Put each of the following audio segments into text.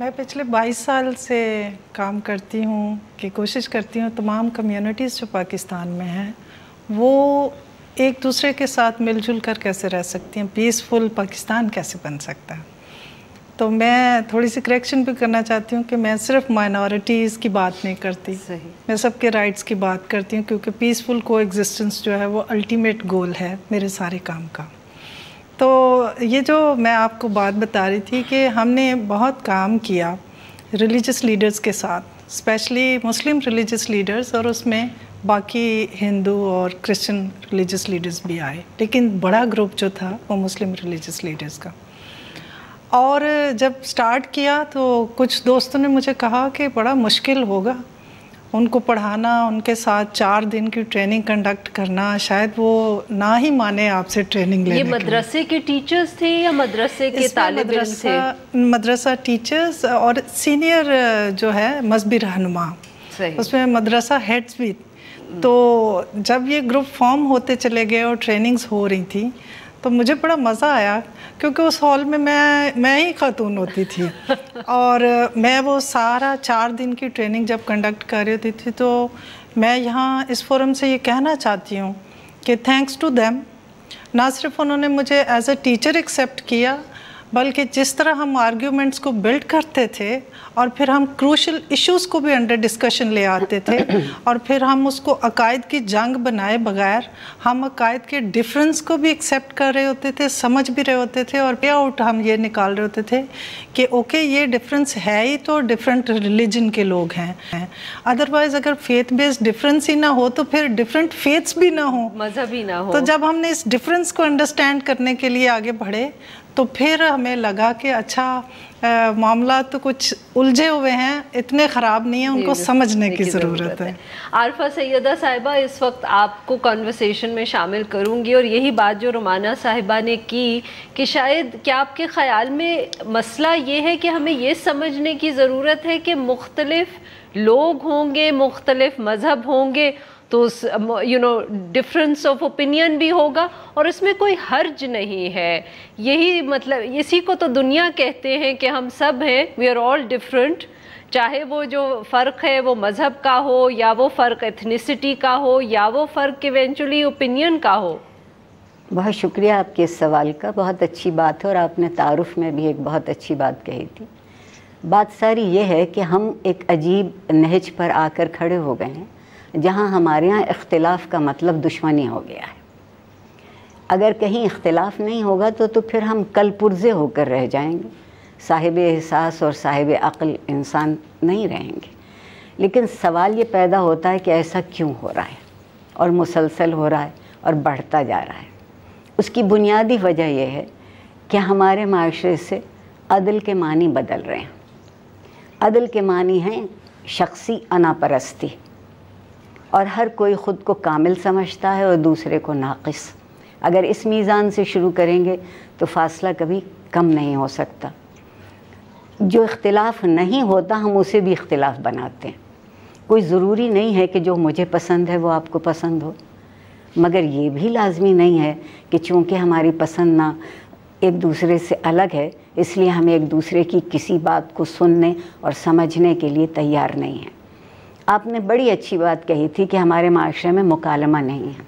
میں پچھلے 22 سال سے کام کرتی ہوں کہ کوشش کرتی ہوں تمام کمیونٹیز جو پاکستان میں ہیں وہ ایک دوسرے کے ساتھ مل جل کر کیسے رہ سکتی ہیں، پیسفل پاکستان کیسے بن سکتا ہے. تو میں تھوڑی سی کریکشن بھی کرنا چاہتی ہوں کہ میں صرف مائنورٹیز کی بات نہیں کرتی، میں سب کے رائٹس کی بات کرتی ہوں، کیونکہ پیسفل کو ایگزسٹنس جو ہے وہ الٹیمیٹ گول ہے میرے سارے کام کا. تو یہ جو میں آپ کو بات بتا رہی تھی کہ ہم نے بہت کام کیا ریلیجس لیڈرز کے ساتھ، اسپیشلی مسلم ریلیجس لیڈرز، اور اس میں باقی ہندو اور کرسچن ریلیجس لیڈرز بھی آئے، لیکن بڑا گروپ جو تھا وہ مسلم ریلیجس لیڈرز کا. اور جب سٹارٹ کیا تو کچھ دوستوں نے مجھے کہا کہ بڑا مشکل ہوگا ان کو پڑھانا، ان کے ساتھ 4 دن کی ٹریننگ کنڈکٹ کرنا، شاید وہ نہ ہی مانے آپ سے ٹریننگ لینے. یہ مدرسے کے ٹیچرز تھے یا مدرسے کے طالب علم تھے؟ مدرسہ ٹیچرز اور سینئر جو ہے مذہبی رہنما، اس میں مدرسہ ہیڈز بھی. تو جب یہ گروپ فارم ہوتے چلے گئے اور ٹریننگز ہو رہی تھیں تو مجھے بڑا مزہ آیا، کیونکہ اس ہال میں میں ہی خاتون ہوتی تھی اور میں وہ سارا 4 دن کی ٹریننگ جب کنڈکٹ کر رہی ہوتی تھی. تو میں یہاں اس فورم سے یہ کہنا چاہتی ہوں کہ تھینکس ٹو دیم، نہ صرف انہوں نے مجھے ایز اے ٹیچر ایکسیپٹ کیا، بلکہ جس طرح ہم آرگیومنٹس کو بلڈ کرتے تھے اور پھر ہم کروشل ایشوز کو بھی انڈر ڈسکشن لے آتے تھے اور پھر ہم اس کو عقائد کی جنگ بنائے بغیر ہم عقائد کے ڈفرینس کو بھی ایکسیپٹ کر رہے ہوتے تھے، سمجھ بھی رہے ہوتے تھے، اور پے آؤٹ ہم یہ نکال رہے ہوتے تھے کہ اوکے یہ ڈفرینس ہے ہی تو ڈفرینٹ ریلیجن کے لوگ ہیں. ادروائز اگر فیتھ بیسڈ ڈفرینس ہی نہ ہو تو پھر ڈفرینٹ فیتھس بھی نہ ہوں، مذہب ہی نہ ہو. تو جب ہم نے اس ڈفرینس کو انڈرسٹینڈ کرنے کے لیے آگے بڑھے تو پھر ہمیں لگا کہ اچھا معاملات تو کچھ الجھے ہوئے ہیں، اتنے خراب نہیں ہیں، ان کو سمجھنے کی ضرورت ہے. عارفہ سیدہ صاحبہ، اس وقت آپ کو کنورسیشن میں شامل کروں گی، اور یہی بات جو رومانہ صاحبہ نے کی کہ شاید کیا آپ کے خیال میں مسئلہ یہ ہے کہ ہمیں یہ سمجھنے کی ضرورت ہے کہ مختلف لوگ ہوں گے، مختلف مذہب ہوں گے تو ڈفرینس آف اوپینین بھی ہوگا اور اس میں کوئی حرج نہیں ہے. یہی مطلب، اسی کو تو دنیا کہتے ہیں کہ ہم سب ہیں، وی آر آل ڈفرینٹ، چاہے وہ جو فرق ہے وہ مذہب کا ہو یا وہ فرق ایتھنیسٹی کا ہو یا وہ فرق ایونچولی اوپینین کا ہو. بہت شکریہ آپ کے اس سوال کا، بہت اچھی بات ہے، اور آپ نے تعارف میں بھی ایک بہت اچھی بات کہی تھی. بات ساری یہ ہے کہ ہم ایک عجیب نہج پر آ کر کھڑے ہو گئے ہیں جہاں ہمارے ہاں اختلاف کا مطلب دشمنی ہو گیا ہے. اگر کہیں اختلاف نہیں ہوگا تو پھر ہم کل پرزے ہو کر رہ جائیں گے، صاحب احساس اور صاحب عقل انسان نہیں رہیں گے. لیکن سوال یہ پیدا ہوتا ہے کہ ایسا کیوں ہو رہا ہے اور مسلسل ہو رہا ہے اور بڑھتا جا رہا ہے. اس کی بنیادی وجہ یہ ہے کہ ہمارے معاشرے سے عدل کے معنی بدل رہے ہیں. عدل کے معنی ہیں شخصی انا پرستی، اور ہر کوئی خود کو کامل سمجھتا ہے اور دوسرے کو ناقص. اگر اس میزان سے شروع کریں گے تو فاصلہ کبھی کم نہیں ہو سکتا. جو اختلاف نہیں ہوتا ہم اسے بھی اختلاف بناتے ہیں. کوئی ضروری نہیں ہے کہ جو مجھے پسند ہے وہ آپ کو پسند ہو، مگر یہ بھی لازمی نہیں ہے کہ چونکہ ہماری پسند نہ ایک دوسرے سے الگ ہے اس لیے ہم ایک دوسرے کی کسی بات کو سننے اور سمجھنے کے لیے تیار نہیں ہیں. آپ نے بڑی اچھی بات کہی تھی کہ ہمارے معاشرے میں مکالمہ نہیں ہے.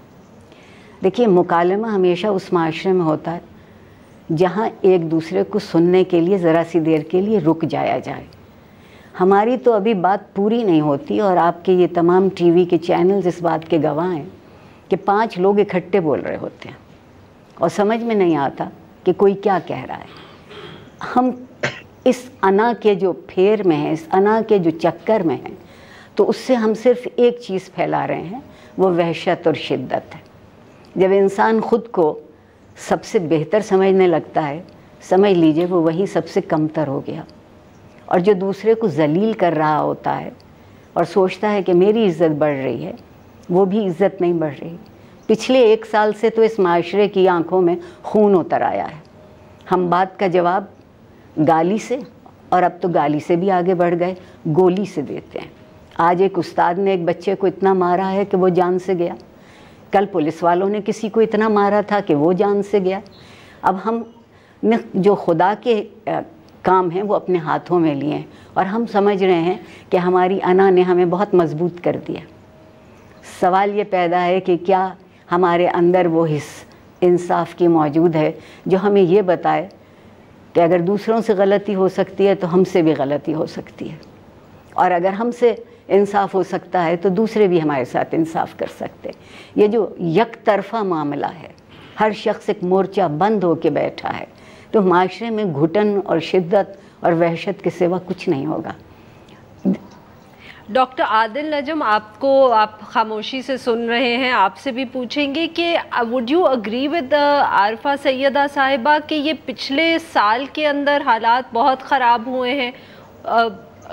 دیکھیے، مکالمہ ہمیشہ اس معاشرے میں ہوتا ہے جہاں ایک دوسرے کو سننے کے لیے ذرا سی دیر کے لیے رک جایا جائے. ہماری تو ابھی بات پوری نہیں ہوتی، اور آپ کے یہ تمام ٹی وی کے چینلز اس بات کے گواہ ہیں کہ 5 لوگ اکٹھے بول رہے ہوتے ہیں اور سمجھ میں نہیں آتا کہ کوئی کیا کہہ رہا ہے. ہم اس انا کے جو پھیر میں ہیں، اس انا کے جو چکر میں ہیں، تو اس سے ہم صرف ایک چیز پھیلا رہے ہیں، وہ وحشت اور شدت ہے. جب انسان خود کو سب سے بہتر سمجھنے لگتا ہے، سمجھ لیجئے وہ وہی سب سے کمتر ہو گیا. اور جو دوسرے کو ذلیل کر رہا ہوتا ہے اور سوچتا ہے کہ میری عزت بڑھ رہی ہے، وہ بھی عزت نہیں بڑھ رہی. پچھلے 1 سال سے تو اس معاشرے کی آنکھوں میں خون اتر آیا ہے. ہم بات کا جواب گالی سے، اور اب تو گالی سے بھی آگے بڑھ گئے، گولی سے دیتے ہیں. آج ایک استاد نے ایک بچے کو اتنا مارا ہے کہ وہ جان سے گیا. کل پولیس والوں نے کسی کو اتنا مارا تھا کہ وہ جان سے گیا. اب ہم نے جو خدا کے کام ہیں وہ اپنے ہاتھوں میں لیے ہیں، اور ہم سمجھ رہے ہیں کہ ہماری انا نے ہمیں بہت مضبوط کر دیا۔ سوال یہ پیدا ہے کہ کیا ہمارے اندر وہ حص انصاف کی موجود ہے جو ہمیں یہ بتائے کہ اگر دوسروں سے غلطی ہو سکتی ہے تو ہم سے بھی غلطی ہو سکتی ہے، اور اگر ہم سے انصاف ہو سکتا ہے تو دوسرے بھی ہمارے ساتھ انصاف کر سکتے ہیں۔ یہ جو یک طرفہ معاملہ ہے، ہر شخص ایک مورچہ بند ہو کے بیٹھا ہے، تو معاشرے میں گھٹن اور شدت اور وحشت کے سوا کچھ نہیں ہوگا۔ ڈاکٹر عادل نجم، آپ خاموشی سے سن رہے ہیں، آپ سے بھی پوچھیں گے کہ would you agree with Arifa Syeda صاحبہ کہ یہ پچھلے سال کے اندر حالات بہت خراب ہوئے ہیں،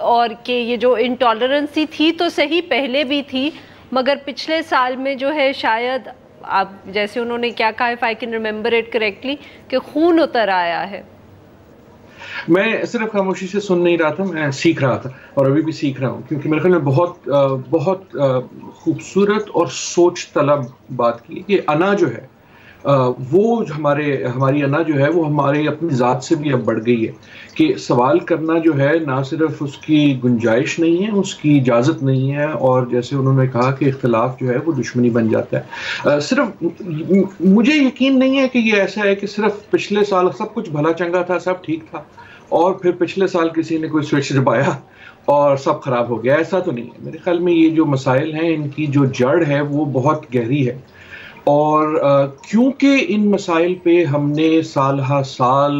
اور کہ یہ جو انٹالرنسی تھی تو صحیح پہلے بھی تھی، مگر پچھلے سال میں جو ہے شاید آپ جیسے انہوں نے کیا کہا، if I can remember it correctly، کہ خون اتر آیا ہے؟ میں صرف خاموشی سے سن نہیں رہا تھا، میں سیکھ رہا تھا، اور ابھی بھی سیکھ رہا ہوں، کیونکہ میرے خیال میں بہت خوبصورت اور سوچ طلب بات کی کہ انا جو ہے وہ ہماری انا جو ہے وہ ہماری اپنی ذات سے بھی اب بڑھ گئی ہے، کہ سوال کرنا جو ہے نہ صرف اس کی گنجائش نہیں ہے، اس کی اجازت نہیں ہے، اور جیسے انہوں نے کہا کہ اختلاف جو ہے وہ دشمنی بن جاتا ہے۔ صرف مجھے یقین نہیں ہے کہ یہ ایسا ہے کہ صرف پچھلے سال سب کچھ بھلا چنگا تھا، سب ٹھیک تھا، اور پھر پچھلے سال کسی نے کوئی سوئچ دبایا اور سب خراب ہو گیا۔ ایسا تو نہیں ہے، میرے خیال میں یہ جو مسائل ہیں ان کی جو جڑ ہے وہ بہت گہری ہے، اور کیونکہ ان مسائل پہ ہم نے سال ہا سال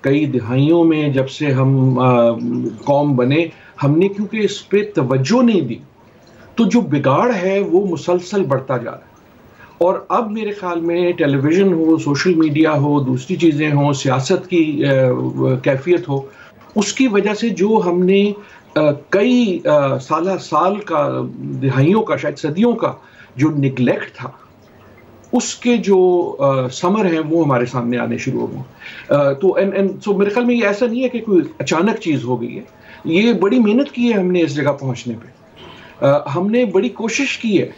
کئی دہائیوں میں جب سے ہم قوم بنے، ہم نے کیونکہ اس پہ توجہ نہیں دی، تو جو بگاڑ ہے وہ مسلسل بڑھتا جا رہا ہے۔ اور اب میرے خیال میں ٹیلی ویژن ہو، سوشل میڈیا ہو، دوسری چیزیں ہوں، سیاست کی کیفیت ہو، اس کی وجہ سے جو ہم نے کئی سال کا، دہائیوں کا، شاید صدیوں کا جو نگلیکٹ تھا، اس کے جو ثمر ہیں وہ ہمارے سامنے آنے شروع ہو گئے۔ تو میرے خیال میں یہ ایسا نہیں ہے کہ کوئی اچانک چیز ہو گئی ہے، یہ بڑی محنت کی ہے ہم نے اس جگہ پہنچنے پہ، ہم نے بڑی کوشش کی ہے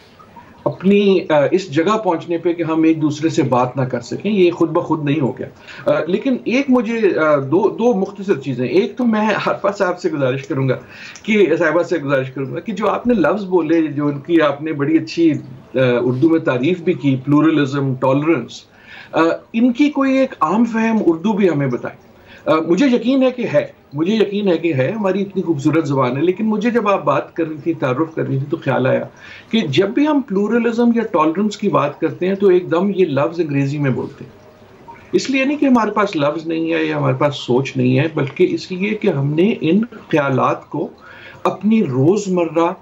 اپنی اس جگہ پہنچنے پہ کہ ہم ایک دوسرے سے بات نہ کر سکیں، یہ خود بخود نہیں ہو گیا۔ لیکن ایک مجھے دو مختصر چیزیں، ایک تو میں عارفہ صاحب سے گزارش کروں گا صاحبہ سے گزارش کروں گا کہ جو آپ نے لفظ بولے، جو ان کی آپ نے بڑی اچھی اردو میں تعریف بھی کی، پلورلزم، ٹالرنس، ان کی کوئی ایک عام فہم اردو بھی ہمیں بتائیں۔ مجھے یقین ہے کہ ہے، ہماری اتنی خوبصورت زبان ہے، لیکن مجھے جب آپ بات کر رہی تھی، تعارف کر رہی تھی، تو خیال آیا کہ جب بھی ہم پلورلزم یا ٹالرنس کی بات کرتے ہیں تو ایک دم یہ لفظ انگریزی میں بولتے ہیں۔ اس لیے نہیں کہ ہمارے پاس لفظ نہیں ہے یا ہمارے پاس سوچ نہیں ہے، بلکہ اس لیے کہ ہم نے ان خیالات کو اپنی روزمرہ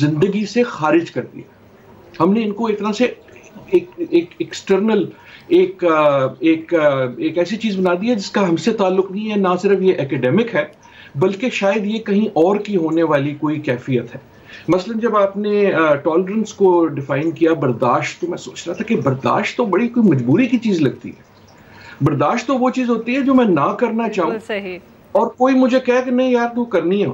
زندگی سے خارج کر دیا۔ ہم نے ان کو ایک طرح سے ایک ایکسٹرنل ایک ایسی چیز بنا دی ہے جس کا ہم سے تعلق نہیں ہے، نہ صرف یہ ایکیڈیمک ہے بلکہ شاید یہ کہیں اور کی ہونے والی کوئی کیفیت ہے۔ مثلا جب آپ نے ٹالرنس کو ڈیفائن کیا، برداشت، تو میں سوچ رہا تھا کہ برداشت تو بڑی کوئی مجبوری کی چیز لگتی ہے۔ برداشت تو وہ چیز ہوتی ہے جو میں نہ کرنا چاہوں اور کوئی مجھے کہے کہ نہیں یار تو کرنی ہے۔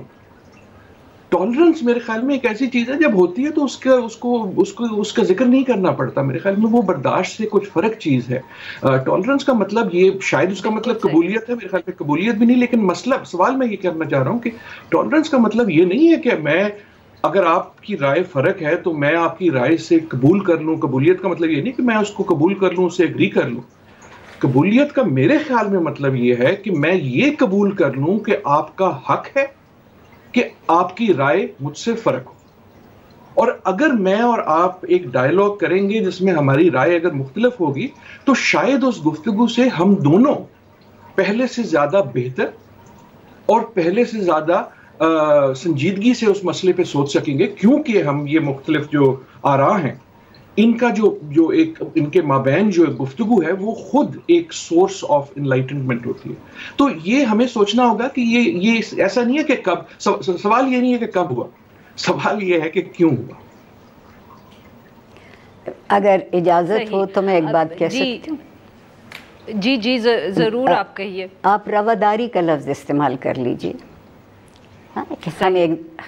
ٹالرنس میرے خیال میں ایک ایسی چیز ہے جب ہوتی ہے تو اس کا ذکر نہیں کرنا پڑتا، میرے خیال میں وہ برداشت سے کچھ فرق چیز ہے۔ ٹالرنس کا مطلب یہ شاید اس کا مطلب قبولیت ہے، میرے خیال میں قبولیت بھی نہیں، لیکن سوال میں یہ کرنا چاہ رہا ہوں کہ ٹالرنس کا مطلب یہ نہیں ہے کہ میں، اگر آپ کی رائے فرق ہے تو میں آپ کی رائے سے قبول کر لوں۔ قبولیت کا مطلب یہ نہیں کہ میں اس کو قبول کر لوں، اسے ایگری کر لوں۔ قبولیت کا میرے خیال میں مطلب یہ ہے کہ میں یہ قبول کر لوں کہ آپ کا حق ہے کہ آپ کی رائے مجھ سے فرق ہو، اور اگر میں اور آپ ایک ڈائیلاگ کریں گے جس میں ہماری رائے اگر مختلف ہوگی تو شاید اس گفتگو سے ہم دونوں پہلے سے زیادہ بہتر اور پہلے سے زیادہ سنجیدگی سے اس مسئلے پہ سوچ سکیں گے، کیونکہ ہم یہ مختلف جو آراء ہیں ان کا جو ایک ان کے مابین جو گفتگو ہے وہ خود ایک سورس آف انلائٹنمنٹ ہوتی ہے۔ تو یہ ہمیں سوچنا ہوگا کہ یہ ایسا نہیں ہے کہ کب، سوال یہ نہیں ہے کہ کب ہوا، سوال یہ ہے کہ کیوں ہوا۔ اگر اجازت ہو تو میں ایک بات کہہ سکتی ہوں؟ جی ضرور، آپ کہیے۔ آپ رواداری کا لفظ استعمال کر لیجیے۔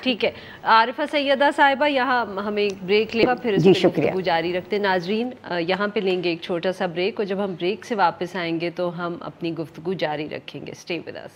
ٹھیک ہے عارفہ سیدہ صاحبہ، یہاں ہمیں ایک بریک لے گا، پھر اس پہ گفتگو جاری رکھتے ہیں۔ ناظرین یہاں پہ لیں گے ایک چھوٹا سا بریک، اور جب ہم بریک سے واپس آئیں گے تو ہم اپنی گفتگو جاری رکھیں گے۔ Stay with us.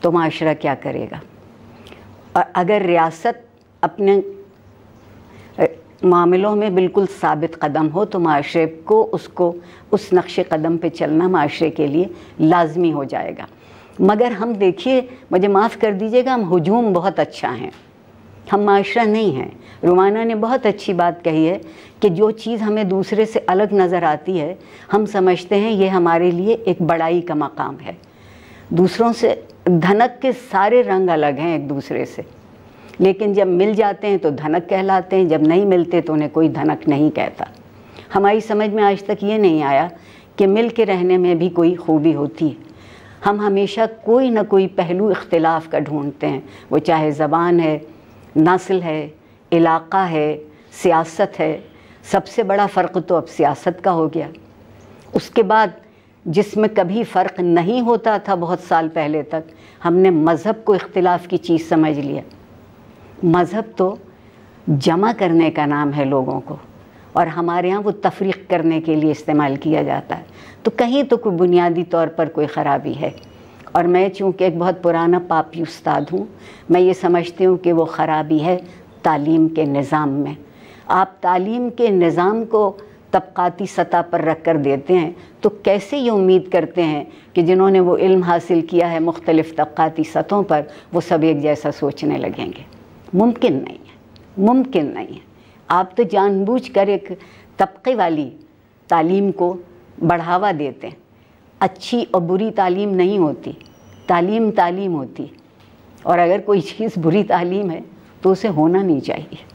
تو معاشرہ کیا کرے گا. اور اگر ریاست اپنے معاملوں میں بالکل ثابت قدم ہو تو معاشرے کو اس نقش قدم پہ چلنا معاشرے کے لیے لازمی ہو جائے گا. مگر ہم دیکھیے، مجھے معاف کر دیجیے گا، ہم ہجوم بہت اچھا ہیں، ہم معاشرہ نہیں ہیں. رومانہ نے بہت اچھی بات کہی ہے کہ جو چیز ہمیں دوسرے سے الگ نظر آتی ہے ہم سمجھتے ہیں یہ ہمارے لیے ایک بڑائی کا مقام ہے. دوسروں سے دھنک کے سارے رنگ الگ ہیں ایک دوسرے سے، لیکن جب مل جاتے ہیں تو دھنک کہلاتے ہیں، جب نہیں ملتے تو انہیں کوئی دھنک نہیں کہتا. ہماری سمجھ میں آج تک یہ نہیں آیا کہ مل کے رہنے میں بھی کوئی خوبی ہوتی ہے. ہم ہمیشہ کوئی نہ کوئی پہلو اختلاف کا ڈھونڈتے ہیں، وہ چاہے زبان ہے، نسل ہے، علاقہ ہے، سیاست ہے. سب سے بڑا فرق تو اب سیاست کا ہو گیا. اس کے بعد جس میں کبھی فرق نہیں ہوتا تھا بہت سال پہلے تک، ہم نے مذہب کو اختلاف کی چیز سمجھ لیا. مذہب تو جمع کرنے کا نام ہے لوگوں کو، اور ہمارے ہاں وہ تفریق کرنے کے لیے استعمال کیا جاتا ہے. تو کہیں تو کوئی بنیادی طور پر کوئی خرابی ہے. اور میں چونکہ ایک بہت پرانا پاپی استاد ہوں، میں یہ سمجھتی ہوں کہ وہ خرابی ہے تعلیم کے نظام میں. آپ تعلیم کے نظام کو طبقاتی سطح پر رکھ کر دیتے ہیں تو کیسے یہ امید کرتے ہیں کہ جنہوں نے وہ علم حاصل کیا ہے مختلف طبقاتی سطحوں پر وہ سب ایک جیسا سوچنے لگیں گے؟ ممکن نہیں ہے، ممکن نہیں ہے. آپ تو جان بوجھ کر ایک طبقے والی تعلیم کو بڑھاوا دیتے ہیں. اچھی اور بری تعلیم نہیں ہوتی، تعلیم تعلیم ہوتی، اور اگر کوئی چیز بری تعلیم ہے تو اسے ہونا نہیں چاہیے.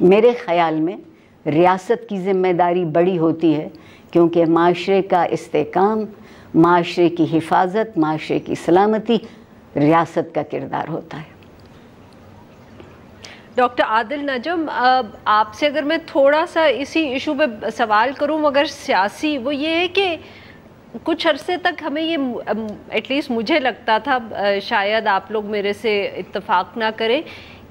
میرے خیال میں ریاست کی ذمہ داری بڑی ہوتی ہے، کیونکہ معاشرے کا استحکام، معاشرے کی حفاظت، معاشرے کی سلامتی ریاست کا کردار ہوتا ہے. ڈاکٹر عادل نجم، آپ سے اگر میں تھوڑا سا اسی ایشو پہ سوال کروں مگر سیاسی، وہ یہ ہے کہ کچھ عرصے تک ہمیں یہ ایٹ لیسٹ مجھے لگتا تھا، شاید آپ لوگ میرے سے اتفاق نہ کریں،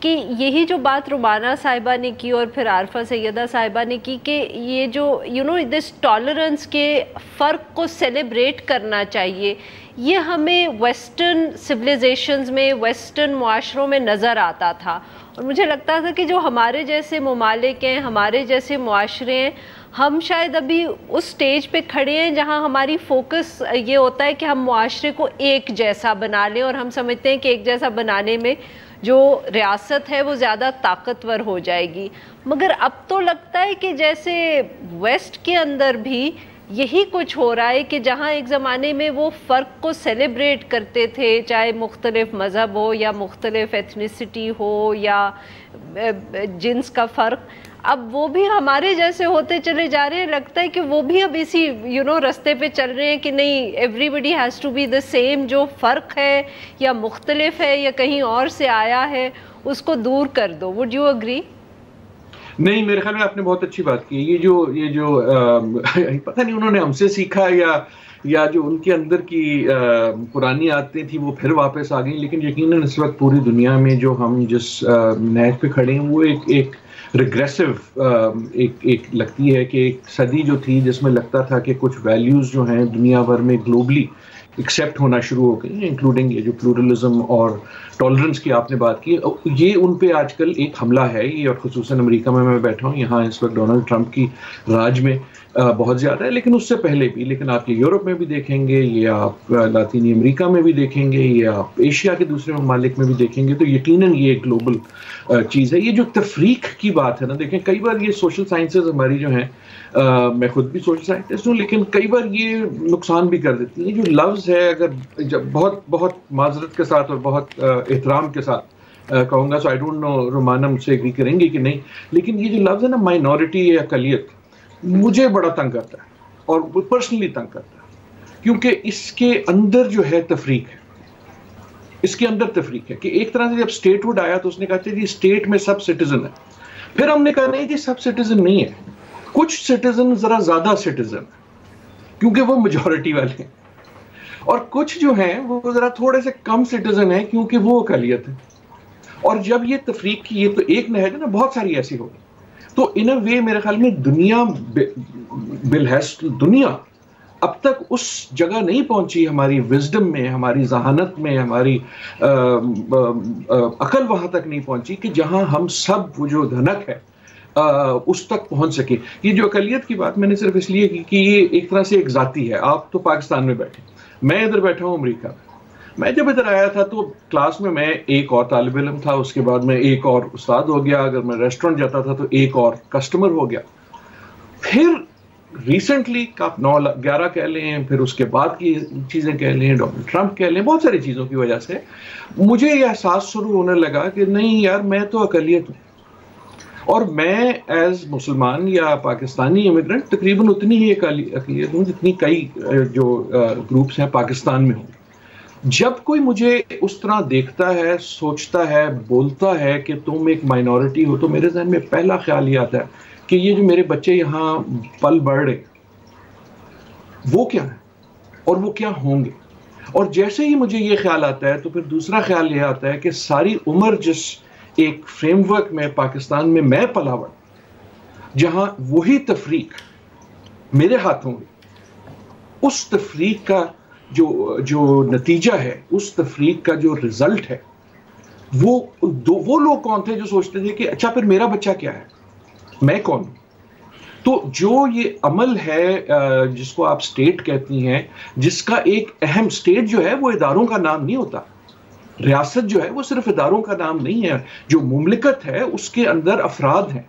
کہ یہی جو بات رومانہ صاحبہ نے کی اور پھر عارفہ سیدہ صاحبہ نے کی کہ یہ جو دس ٹالرنس کے فرق کو سیلیبریٹ کرنا چاہیے، یہ ہمیں ویسٹرن سویلائزیشنز میں، ویسٹرن معاشروں میں نظر آتا تھا. اور مجھے لگتا تھا کہ جو ہمارے جیسے ممالک ہیں، ہمارے جیسے معاشرے ہیں، ہم شاید ابھی اس سٹیج پہ کھڑے ہیں جہاں ہماری فوکس یہ ہوتا ہے کہ ہم معاشرے کو ایک جیسا بنا لیں، اور ہم سمجھتے ہیں کہ ایک جیسا بنانے میں جو ریاست ہے وہ زیادہ طاقتور ہو جائے گی. مگر اب تو لگتا ہے کہ جیسے ویسٹ کے اندر بھی یہی کچھ ہو رہا ہے کہ جہاں ایک زمانے میں وہ فرق کو سیلیبریٹ کرتے تھے، چاہے مختلف مذہب ہو یا مختلف ایتھنیسٹی ہو یا جنس کا فرق، اب وہ بھی ہمارے جیسے ہوتے چلے جا رہے ہیں. لگتا ہے کہ وہ بھی اب اسی رستے پہ چل رہے ہیں کہ نہیں، everybody has to be the same. جو فرق ہے یا مختلف ہے یا کہیں اور سے آیا ہے اس کو دور کر دو. Would you agree? نہیں، میرے خیال میں آپ نے بہت اچھی بات کی. یہ جو پتہ نہیں انہوں نے ہم سے سیکھا یا جو ان کے اندر کی پرانی عادتیں تھیں وہ پھر واپس آ گئیں. لیکن یقیناً اس وقت پوری دنیا میں جو ہم جس نہج پہ کھڑے ہیں وہ ایک ریگریسو ایک لگتی ہے کہ ایک صدی جو تھی جس میں لگتا تھا کہ کچھ ویلیوز جو ہیں دنیا بھر میں گلوبلی ایکسیپٹ ہونا شروع ہو گئی ہیں، انکلوڈنگ یہ جو پلورلزم اور ٹالرنس کی آپ نے بات کی، یہ ان پہ آج کل ایک حملہ ہے. یہ اور خصوصاً امریکہ میں بیٹھا ہوں، یہاں اس وقت ڈونلڈ ٹرمپ کی راج میں بہت زیادہ ہے، لیکن اس سے پہلے بھی. لیکن آپ یہ یورپ میں بھی دیکھیں گے، یہ آپ لاطینی امریکہ میں بھی دیکھیں گے، یہ آپ ایشیا کے دوسرے ممالک میں بھی دیکھیں گے. تو یقیناً یہ ایک گلوبل چیز ہے. یہ جو تفریق کی بات ہے نا، دیکھیں کئی بار یہ سوشل سائنسز ہماری جو ہیں، میں خود بھی سوشل سائنٹسٹ ہوں، لیکن کئی بار یہ نقصان بھی کر دیتی ہے. جو لفظ ہے، اگر جب بہت معذرت کے ساتھ اور بہت احترام کے ساتھ کہوں گا، سو آئی ڈونٹ نو رومانہ مجھ سے ایگری کریں گی کہ نہیں، لیکن یہ جو لفظ ہے نا مائنورٹی یا اقلیت، مجھے بڑا تنگ کرتا ہے اور پرسنلی تنگ کرتا ہے، کیونکہ اس کے اندر جو ہے تفریق ہے. اس کے اندر تفریق ہے کہ ایک طرح سے جب اسٹیٹ ہوڈ آیا تو اس نے کہا کہ جی اسٹیٹ میں سب سٹیزن ہے. پھر ہم نے کہا نہیں جی سب سٹیزن نہیں ہے، کچھ سٹیزن ذرا زیادہ سٹیزن کیونکہ وہ میجورٹی والے ہیں، اور کچھ جو ہیں وہ ذرا تھوڑے سے کم سٹیزن ہیں کیونکہ وہ اقلیت ہے. اور جب یہ تفریق کی، یہ تو ایک نہج ہے نا، بہت ساری ایسی ہوگی. تو ان اے وے میرے خیال میں دنیا بالحیث دنیا اب تک اس جگہ نہیں پہنچی ہماری وزڈم میں, ہماری ذہانت میں, ہماری عقل وہاں تک نہیں پہنچی کہ جہاں ہم سب وہ جو دھنک ہے اس تک پہنچ سکے. یہ جو اقلیت کی بات میں نے صرف اس لیے کی کہ یہ ایک طرح سے ایک ذاتی ہے. آپ تو پاکستان میں بیٹھے, میں ادھر بیٹھا ہوں امریکہ میں. میں جب ادھر آیا تھا تو کلاس میں ایک اور طالب علم تھا, اس کے بعد میں ایک اور استاد ہو گیا, اگر میں ریسٹورنٹ جاتا تھا تو ایک اور کسٹمر ہو گیا. پھر ریسنٹلی آپ 9-11 کہہ لیں, پھر اس کے بعد کی چیزیں کہہ لیں, ڈونلڈ ٹرمپ کہہ لیں, بہت ساری چیزوں کی وجہ سے مجھے یہ احساس شروع ہونے لگا کہ نہیں یار, میں تو اقلیت ہوں, اور میں ایز مسلمان یا پاکستانی امیگرنٹ تقریباً اتنی ہی اقلیت ہوں جتنی کئی جو گروپس ہیں پاکستان میں ہوں. جب کوئی مجھے اس طرح دیکھتا ہے, سوچتا ہے, بولتا ہے کہ تم ایک مائنورٹی ہو, تو میرے ذہن میں پہلا خیال یہ آتا ہے کہ یہ جو میرے بچے یہاں پل بڑھ رہے وہ کیا ہے اور وہ کیا ہوں گے. اور جیسے ہی مجھے یہ خیال آتا ہے تو پھر دوسرا خیال یہ آتا ہے کہ ساری عمر جس ایک فریم ورک میں پاکستان میں پلا بڑا, جہاں وہی تفریق میرے ہاتھوں میں, اس تفریق کا جو نتیجہ ہے, اس تفریق کا جو رزلٹ ہے, وہ لوگ کون تھے جو سوچتے تھے کہ اچھا پھر میرا بچہ کیا ہے, میں کون ہوں. تو جو یہ عمل ہے جس کو آپ سٹیٹ کہتی ہیں, جس کا ایک اہم, سٹیٹ جو ہے وہ اداروں کا نام نہیں ہوتا, ریاست جو ہے وہ صرف اداروں کا نام نہیں ہے. جو مملکت ہے اس کے اندر افراد ہیں,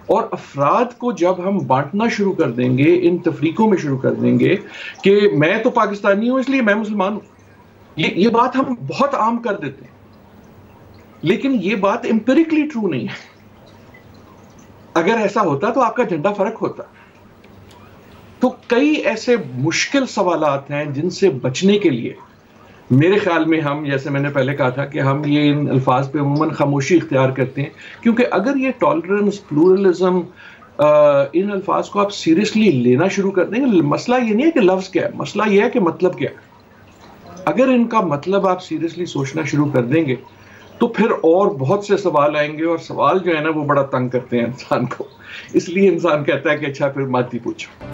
اور افراد کو جب ہم بانٹنا شروع کر دیں گے, ان تفریقوں میں شروع کر دیں گے کہ میں تو پاکستانی ہوں اس لیے میں مسلمان ہوں, یہ بات ہم بہت عام کر دیتے ہیں, لیکن یہ بات امپیریکلی ٹرو نہیں ہے. اگر ایسا ہوتا تو آپ کا جھنڈا فرق ہوتا. تو کئی ایسے مشکل سوالات ہیں جن سے بچنے کے لیے میرے خیال میں ہم, جیسے میں نے پہلے کہا تھا کہ ہم یہ ان الفاظ پہ عموماً خاموشی اختیار کرتے ہیں, کیونکہ اگر یہ ٹالرنس, پلورلزم, ان الفاظ کو آپ سیریسلی لینا شروع کر دیں گے, مسئلہ یہ نہیں ہے کہ لفظ کیا ہے, مسئلہ یہ ہے کہ مطلب کیا ہے. اگر ان کا مطلب آپ سیریسلی سوچنا شروع کر دیں گے تو پھر اور بہت سے سوال آئیں گے, اور سوال جو ہے نا وہ بڑا تنگ کرتے ہیں انسان کو. اس لیے انسان کہتا ہے کہ اچھا پھر مت ہی پوچھو.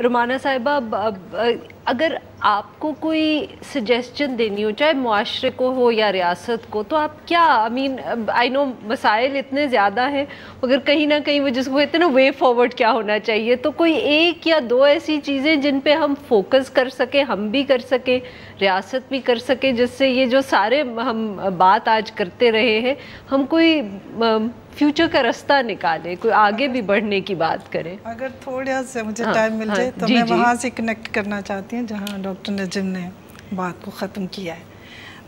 رومانہ صاحبہ, اگر آپ کو کوئی سجیسچن دینی ہو, چاہے معاشرے کو ہو یا ریاست کو, تو آپ کیا, آئی نو مسائل اتنے زیادہ ہیں, مگر کہیں نہ کہیں وہ جس کو کہتے ہیں نا وے فارورڈ کیا ہونا چاہیے, تو کوئی ایک یا دو ایسی چیزیں جن پہ ہم فوکس کر سکیں, ہم بھی کر سکیں, ریاست بھی کر سکے, جس سے یہ جو سارے ہم بات آج کرتے رہے ہیں, ہم کوئی فیوچر کا راستہ نکالے, کوئی آگے بھی بڑھنے کی بات کریں. اگر تھوڑا سا مجھے ٹائم مل جائے تو میں وہاں سے کنیکٹ کرنا چاہتی ہوں جہاں ڈاکٹر نجم نے بات کو ختم کیا ہے.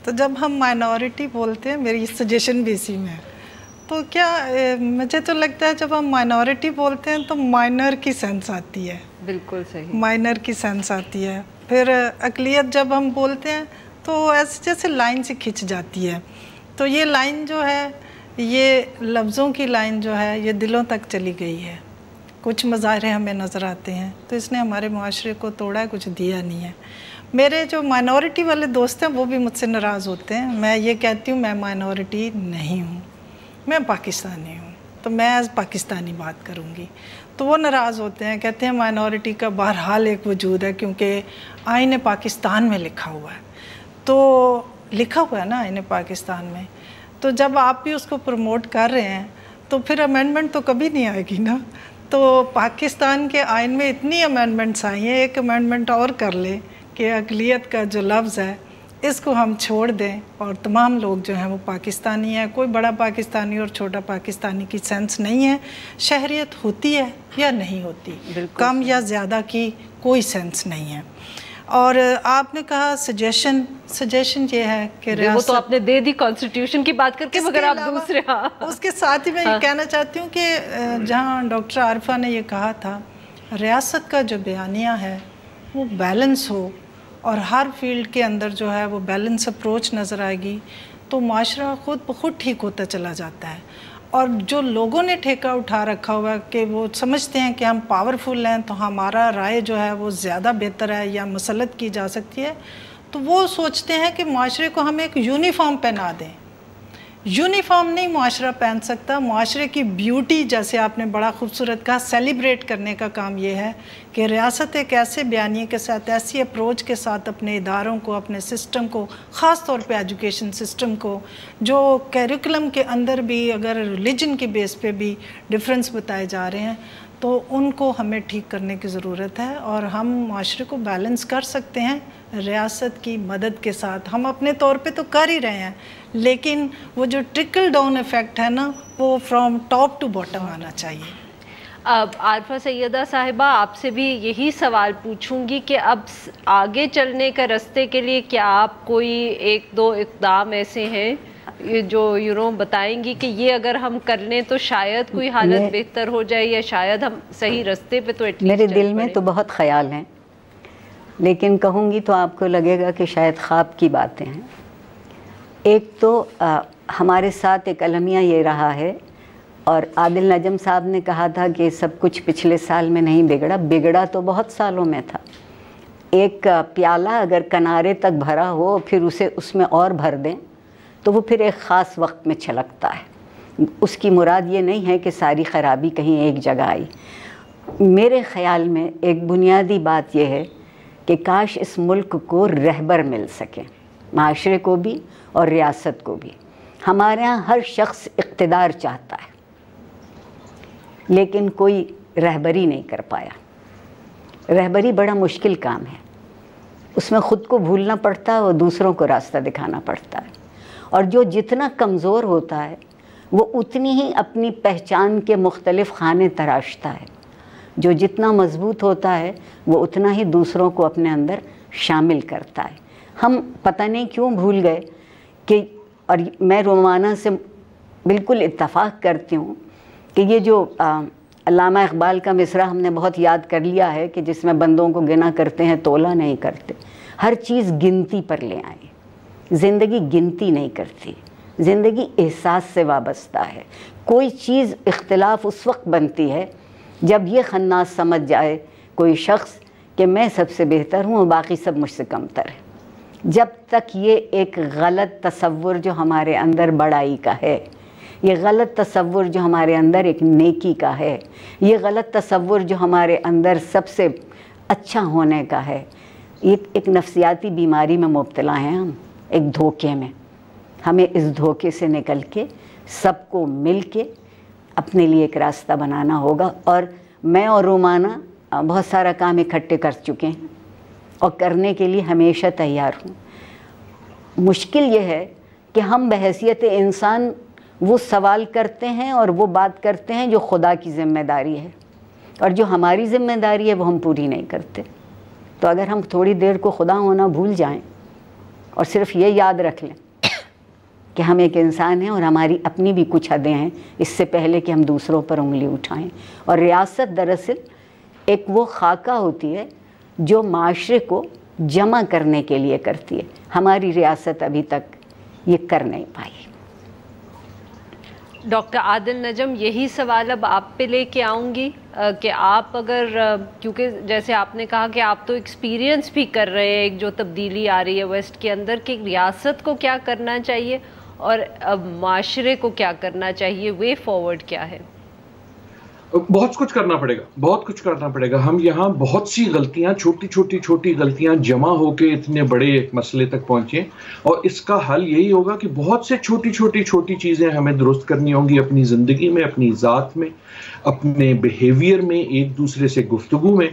تو جب ہم مائنورٹی بولتے ہیں, میری سجیشن بھی اسی میں ہے, تو کیا مجھے تو لگتا ہے جب ہم مائنورٹی بولتے ہیں تو مائنر کی سینس آتی ہے. بالکل صحیح, مائنر کی سینس آتی ہے. پھر اقلیت جب ہم بولتے ہیں تو ایسے جیسے لائن سے کھنچ جاتی ہے. تو یہ لائن جو ہے, یہ لفظوں کی لائن جو ہے, یہ دلوں تک چلی گئی ہے. کچھ مظاہرے ہمیں نظر آتے ہیں, تو اس نے ہمارے معاشرے کو توڑا ہے, کچھ دیا نہیں ہے. میرے جو مائنورٹی والے دوست ہیں وہ بھی مجھ سے ناراض ہوتے ہیں. میں یہ کہتی ہوں میں مائنورٹی نہیں ہوں, میں پاکستانی ہوں, تو میں ایز پاکستانی بات کروں گی. تو وہ ناراض ہوتے ہیں, کہتے ہیں مائنورٹی کا بہرحال ایک وجود ہے, کیونکہ آئین پاکستان میں لکھا ہوا ہے. تو لکھا ہوا ہے نا آئین پاکستان میں, تو جب آپ بھی اس کو پروموٹ کر رہے ہیں تو پھر امینڈمنٹ تو کبھی نہیں آئے گی نا. تو پاکستان کے آئین میں اتنی امینڈمنٹس آئی ہیں, ایک امینڈمنٹ اور کر لیں کہ اقلیت کا جو لفظ ہے اس کو ہم چھوڑ دیں, اور تمام لوگ جو ہیں وہ پاکستانی ہیں. کوئی بڑا پاکستانی اور چھوٹا پاکستانی کی سینس نہیں ہے. شہریت ہوتی ہے یا نہیں ہوتی, کم یا زیادہ کی کوئی سینس نہیں ہے. اور آپ نے کہا سجیشن یہ ہے کہ وہ تو آپ نے دے دی کانسٹیٹیوشن کی بات کر کے, مگر آپ دوسرے, اس کے ساتھ ہی میں یہ کہنا چاہتی ہوں کہ جہاں ڈاکٹر عارفہ نے یہ کہا تھا ریاست کا جو بیانیہ ہے وہ بیلنس ہو, اور ہر فیلڈ کے اندر جو ہے وہ بیلنس اپروچ نظر آئے گی, تو معاشرہ خود بخود ٹھیک ہوتا چلا جاتا ہے. اور جو لوگوں نے ٹھیکہ اٹھا رکھا ہوا کہ وہ سمجھتے ہیں کہ ہم پاورفل ہیں تو ہمارا رائے جو ہے وہ زیادہ بہتر ہے یا مسلط کی جا سکتی ہے، تو وہ سوچتے ہیں کہ معاشرے کو ہم ایک یونیفارم پہنا دیں. یونیفارم نہیں معاشرہ پہن سکتا. معاشرے کی بیوٹی، جیسے آپ نے بڑا خوبصورت کہا، سیلیبریٹ کرنے کا کام یہ ہے کہ ریاست ایک ایسے بیانیے کے ساتھ، ایسی اپروچ کے ساتھ اپنے اداروں کو، اپنے سسٹم کو، خاص طور پہ ایجوکیشن سسٹم کو، جو کیریکولم کے اندر بھی اگر ریلیجن کے بیس پہ بھی ڈفرینس بتائے جا رہے ہیں تو ان کو ہمیں ٹھیک کرنے کی ضرورت ہے، اور ہم معاشرے کو بیلنس کر سکتے ہیں ریاست کی مدد کے ساتھ. ہم اپنے طور پہ تو کر ہی رہے ہیں، لیکن وہ جو ٹرکل ڈاؤن ایفیکٹ ہے نا، وہ فرام ٹاپ ٹو باٹم آنا چاہیے. اب عارفہ سیدہ صاحبہ، آپ سے بھی یہی سوال پوچھوں گی کہ اب آگے چلنے کا راستے کے لیے کیا آپ کوئی ایک دو اقدام ایسے ہیں جو بتائیں گی کہ یہ اگر ہم کر لیں تو شاید کوئی حالت بہتر ہو جائے، یا شاید ہم صحیح راستے پہ تو ایٹ لیسٹ. میرے دل میں تو بہت خیال ہیں، لیکن کہوں گی تو آپ کو لگے گا کہ شاید خواب کی باتیں ہیں. ایک تو ہمارے ساتھ ایک المیہ یہ رہا ہے، اور عادل نجم صاحب نے کہا تھا کہ سب کچھ پچھلے سال میں نہیں بگڑا، بگڑا تو بہت سالوں میں تھا. ایک پیالہ اگر کنارے تک بھرا ہو پھر اسے اس میں اور بھر دیں تو وہ پھر ایک خاص وقت میں چھلکتا ہے. اس کی مراد یہ نہیں ہے کہ ساری خرابی کہیں ایک جگہ آئی. میرے خیال میں ایک بنیادی بات یہ ہے کہ کاش اس ملک کو رہبر مل سکے، معاشرے کو بھی اور ریاست کو بھی. ہمارے ہاں ہر شخص اقتدار چاہتا ہے لیکن کوئی رہبری نہیں کر پایا. رہبری بڑا مشکل کام ہے، اس میں خود کو بھولنا پڑتا ہے اور دوسروں کو راستہ دکھانا پڑتا ہے. اور جو جتنا کمزور ہوتا ہے وہ اتنی ہی اپنی پہچان کے مختلف خانے تراشتا ہے. جو جتنا مضبوط ہوتا ہے وہ اتنا ہی دوسروں کو اپنے اندر شامل کرتا ہے. ہم پتہ نہیں کیوں بھول گئے کہ، اور میں رومانہ سے بالکل اتفاق کرتی ہوں کہ یہ جو علامہ اقبال کا مصرع ہم نے بہت یاد کر لیا ہے کہ جس میں بندوں کو گنا کرتے ہیں تولا نہیں کرتے. ہر چیز گنتی پر لے آئیں. زندگی گنتی نہیں کرتی، زندگی احساس سے وابستہ ہے. کوئی چیز اختلاف اس وقت بنتی ہے جب یہ خناس سمجھ جائے کوئی شخص کہ میں سب سے بہتر ہوں اور باقی سب مجھ سے کمتر ہے. جب تک یہ ایک غلط تصور جو ہمارے اندر بڑائی کا ہے، یہ غلط تصور جو ہمارے اندر ایک نیکی کا ہے، یہ غلط تصور جو ہمارے اندر سب سے اچھا ہونے کا ہے، یہ ایک نفسیاتی بیماری میں مبتلا ہیں ہم، ایک دھوکے میں. ہمیں اس دھوکے سے نکل کے سب کو مل کے اپنے لیے ایک راستہ بنانا ہوگا. اور میں اور رومانہ بہت سارا کام اکٹھے کر چکے ہیں اور کرنے کے لیے ہمیشہ تیار ہوں. مشکل یہ ہے کہ ہم بحیثیت انسان وہ سوال کرتے ہیں اور وہ بات کرتے ہیں جو خدا کی ذمہ داری ہے، اور جو ہماری ذمہ داری ہے وہ ہم پوری نہیں کرتے. تو اگر ہم تھوڑی دیر کو خدا ہونا بھول جائیں اور صرف یہ یاد رکھ لیں کہ ہم ایک انسان ہیں اور ہماری اپنی بھی کچھ حدیں ہیں اس سے پہلے کہ ہم دوسروں پر انگلی اٹھائیں. اور ریاست دراصل ایک وہ خاکہ ہوتی ہے جو معاشرے کو جمع کرنے کے لیے کرتی ہے. ہماری ریاست ابھی تک یہ کر نہیں پائی. ڈاکٹر عادل نجم، یہی سوال اب آپ پہ لے کے آؤں گی کہ آپ اگر، کیونکہ جیسے آپ نے کہا کہ آپ تو ایکسپیرینس بھی کر رہے ہیں ایک جو تبدیلی آ رہی ہے ویسٹ کے اندر، کہ ریاست کو کیا کرنا چاہیے اور اب معاشرے کو کیا کرنا چاہیے، وے فارورڈ کیا ہے؟ بہت کچھ کرنا پڑے گا، بہت کچھ کرنا پڑے گا. ہم یہاں بہت سی غلطیاں، چھوٹی غلطیاں جمع ہو کے اتنے بڑے ایک مسئلے تک پہنچے، اور اس کا حل یہی ہوگا کہ بہت سے چھوٹی چیزیں ہمیں درست کرنی ہوں گی اپنی زندگی میں، اپنی ذات میں، اپنے بیہیویئر میں، ایک دوسرے سے گفتگو میں.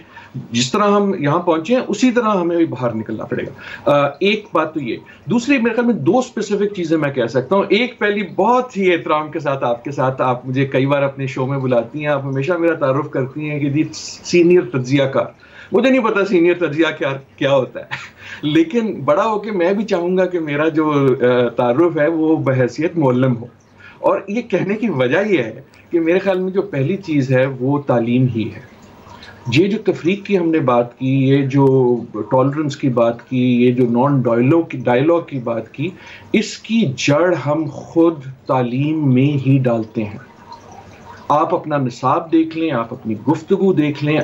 جس طرح ہم یہاں پہنچے ہیں اسی طرح ہمیں بھی باہر نکلنا پڑے گا. ایک بات تو یہ. دوسری میرے خیال میں دو اسپیسیفک چیزیں میں کہہ سکتا ہوں. ایک پہلی بہت ہی احترام کے ساتھ آپ مجھے کئی بار اپنے شو میں بلاتی ہیں، آپ ہمیشہ میرا تعارف کرتی ہیں کہ جی سینئر تجزیہ کار. مجھے نہیں پتا سینئر تجزیہ کیا ہوتا ہے، لیکن بڑا ہو کے میں بھی چاہوں گا کہ میرا جو تعارف ہے وہ بحیثیت معلم ہو. اور یہ کہنے کی وجہ یہ ہے کہ میرے خیال میں جو پہلی چیز ہے وہ تعلیم ہی ہے. یہ جو تفریق کی ہم نے بات کی، یہ جو ٹالرنس کی بات کی، یہ جو نان ڈائلاگ کی بات کی، اس کی جڑ ہم خود تعلیم میں ہی ڈالتے ہیں. آپ اپنا نصاب دیکھ لیں، آپ اپنی گفتگو دیکھ لیں،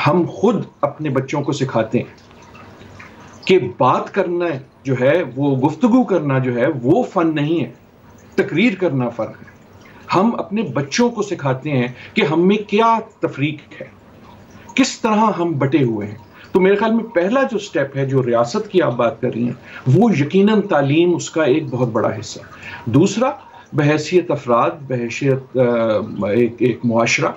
ہم خود اپنے بچوں کو سکھاتے ہیں کہ بات کرنا جو ہے، وہ گفتگو کرنا جو ہے وہ فن نہیں ہے، تقریر کرنا فن ہے. ہم اپنے بچوں کو سکھاتے ہیں کہ ہم میں کیا تفریق ہے، کس طرح ہم بٹے ہوئے ہیں. تو میرے خیال میں پہلا جو سٹیپ ہے، جو ریاست کی آپ بات کر رہی ہیں، وہ یقیناً تعلیم اس کا ایک بہت بڑا حصہ ہے. دوسرا، بحیثیت افراد، بحیثیت ایک معاشرہ،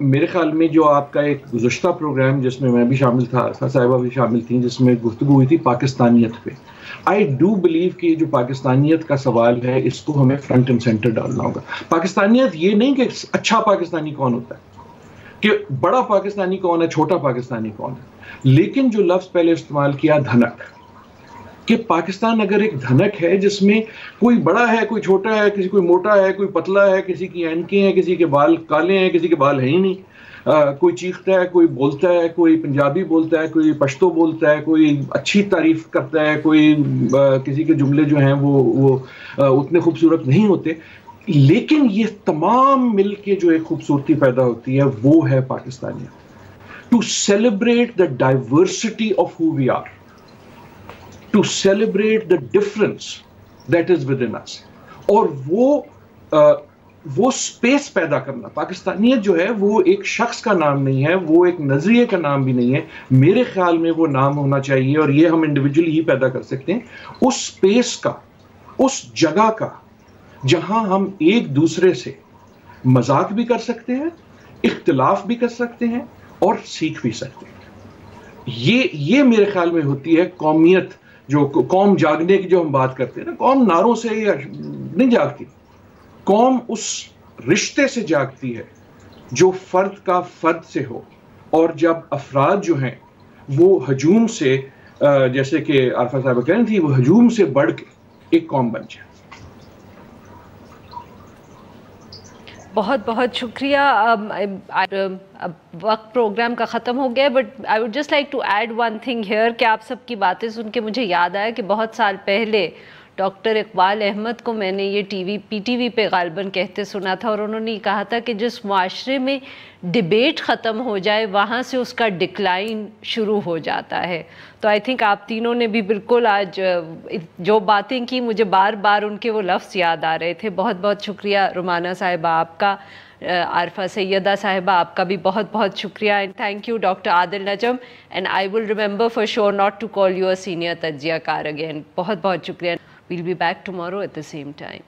میرے خیال میں جو آپ کا ایک گزشتہ پروگرام جس میں بھی شامل تھا، صاحبہ بھی شامل تھیں، جس میں گفتگو ہوئی تھی پاکستانیت پہ، آئی ڈو بلیو کہ جو پاکستانیت کا سوال ہے اس کو ہمیں فرنٹ اینڈ سینٹر ڈالنا ہوگا. پاکستانیت یہ نہیں کہ اچھا پاکستانی کون ہوتا ہے، کہ بڑا پاکستانی کون ہے، چھوٹا پاکستانی کون ہے، لیکن جو لفظ پہلے استعمال کیا دھنک، کہ پاکستان اگر ایک دھنک ہے جس میں کوئی بڑا ہے، کوئی چھوٹا ہے، کسی کوئی موٹا ہے، کوئی پتلا ہے، کسی کی اینکیں ہیں، کسی کے بال کالے ہیں، کسی کے بال ہیں ہی نہیں، کوئی چیختا ہے، کوئی بولتا ہے، کوئی پنجابی بولتا ہے، کوئی پشتو بولتا ہے، کوئی اچھی تعریف کرتا ہے، کوئی کسی کے جملے جو ہیں وہ اتنے خوبصورت نہیں ہوتے، لیکن یہ تمام مل کے جو ایک خوبصورتی پیدا ہوتی ہے وہ ہے پاکستانیت. To celebrate the diversity of who we are, to celebrate the difference that is within us، اور وہ سپیس پیدا کرنا. پاکستانیت جو ہے وہ ایک شخص کا نام نہیں ہے، وہ ایک نظریے کا نام بھی نہیں ہے. میرے خیال میں وہ نام ہونا چاہیے، اور یہ ہم انڈیویجولی ہی پیدا کر سکتے ہیں، اس سپیس کا، اس جگہ کا جہاں ہم ایک دوسرے سے مذاق بھی کر سکتے ہیں، اختلاف بھی کر سکتے ہیں، اور سیکھ بھی سکتے ہیں. یہ میرے خیال میں ہوتی ہے قومیت. جو قوم جاگنے کی جو ہم بات کرتے ہیں نا، قوم نعروں سے نہیں جاگتی، قوم اس رشتے سے جاگتی ہے جو فرد کا فرد سے ہو، اور جب افراد جو ہیں وہ ہجوم سے، جیسے کہ عارفہ صاحبہ کہہ رہی تھی، وہ ہجوم سے بڑھ کے ایک قوم بن جائے. بہت بہت شکریہ. اب وقت پروگرام کا ختم ہو گیا، but I would just like to add one thing here کہ آپ سب کی باتیں سن کے مجھے یاد آیا کہ بہت سال پہلے ڈاکٹر اقبال احمد کو میں نے یہ پی ٹی وی پہ غالباً کہتے سنا تھا، اور انہوں نے کہا تھا کہ جس معاشرے میں ڈیبیٹ ختم ہو جائے وہاں سے اس کا ڈکلائن شروع ہو جاتا ہے. تو آئی تھنک آپ تینوں نے بھی بالکل آج جو باتیں کی، مجھے بار بار ان کے وہ لفظ یاد آ رہے تھے. بہت بہت شکریہ رومانہ صاحبہ آپ کا، عارفہ سیدہ صاحبہ آپ کا بھی بہت بہت شکریہ. And thank you doctor Adil Najm, and I will remember for sure not to call you a senior تجزیہ کار اگین. بہت بہت شکریہ. We'll be back tomorrow at the same time.